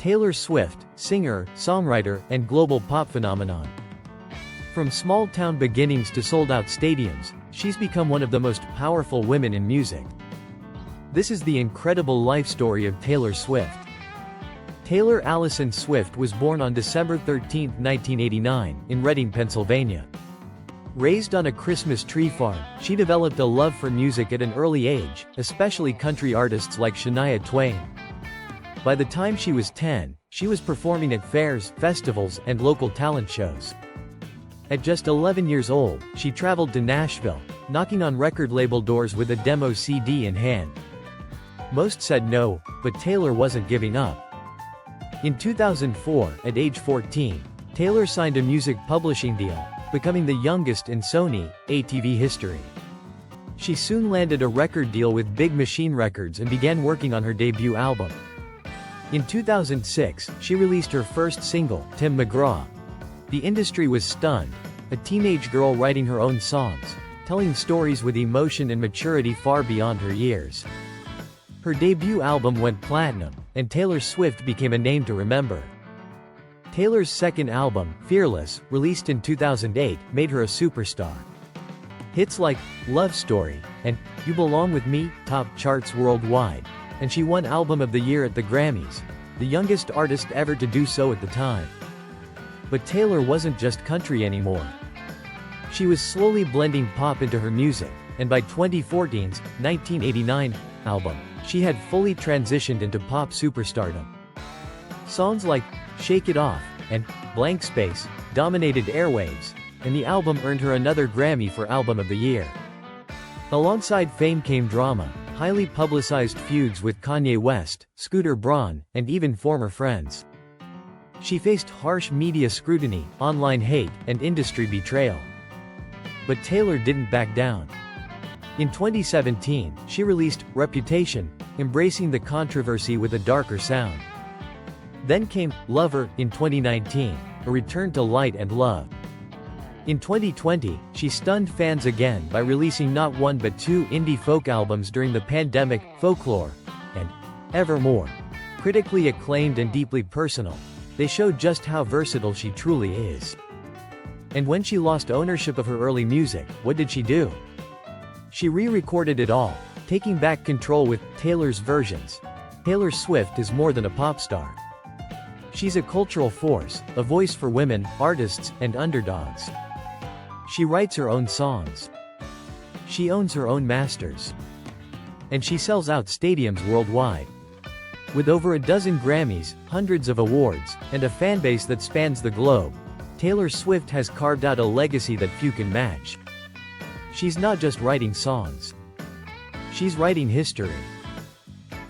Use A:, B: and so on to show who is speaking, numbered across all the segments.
A: Taylor Swift, singer, songwriter, and global pop phenomenon. From small-town beginnings to sold-out stadiums, she's become one of the most powerful women in music. This is the incredible life story of Taylor Swift. Taylor Allison Swift was born on December 13, 1989, in Reading, Pennsylvania. Raised on a Christmas tree farm, she developed a love for music at an early age, especially country artists like Shania Twain. By the time she was 10, she was performing at fairs, festivals, and local talent shows. At just 11 years old, she traveled to Nashville, knocking on record label doors with a demo CD in hand. Most said no, but Taylor wasn't giving up. In 2004, at age 14, Taylor signed a music publishing deal, becoming the youngest in Sony ATV history. She soon landed a record deal with Big Machine Records and began working on her debut album. In 2006, she released her first single, Tim McGraw. The industry was stunned, a teenage girl writing her own songs, telling stories with emotion and maturity far beyond her years. Her debut album went platinum, and Taylor Swift became a name to remember. Taylor's second album, Fearless, released in 2008, made her a superstar. Hits like Love Story and You Belong With Me topped charts worldwide, and she won Album of the Year at the Grammys, the youngest artist ever to do so at the time. But Taylor wasn't just country anymore. She was slowly blending pop into her music, and by 2014's 1989 album, she had fully transitioned into pop superstardom. Songs like Shake It Off and Blank Space dominated airwaves, and the album earned her another Grammy for Album of the Year. Alongside fame came drama, highly publicized feuds with Kanye West, Scooter Braun, and even former friends. She faced harsh media scrutiny, online hate, and industry betrayal. But Taylor didn't back down. In 2017, she released Reputation, embracing the controversy with a darker sound. Then came Lover in 2019, a return to light and love. In 2020, she stunned fans again by releasing not one but two indie folk albums during the pandemic, Folklore and Evermore. Critically acclaimed and deeply personal, they show just how versatile she truly is. And when she lost ownership of her early music, what did she do? She re-recorded it all, taking back control with Taylor's versions. Taylor Swift is more than a pop star. She's a cultural force, a voice for women, artists, and underdogs. She writes her own songs. She owns her own masters. And she sells out stadiums worldwide. With over a dozen Grammys, hundreds of awards, and a fanbase that spans the globe, Taylor Swift has carved out a legacy that few can match. She's not just writing songs. She's writing history.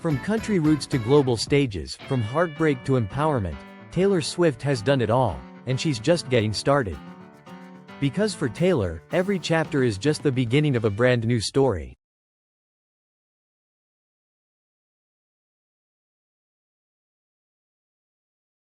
A: From country roots to global stages, from heartbreak to empowerment, Taylor Swift has done it all, and she's just getting started. Because for Taylor, every chapter is just the beginning of a brand new story.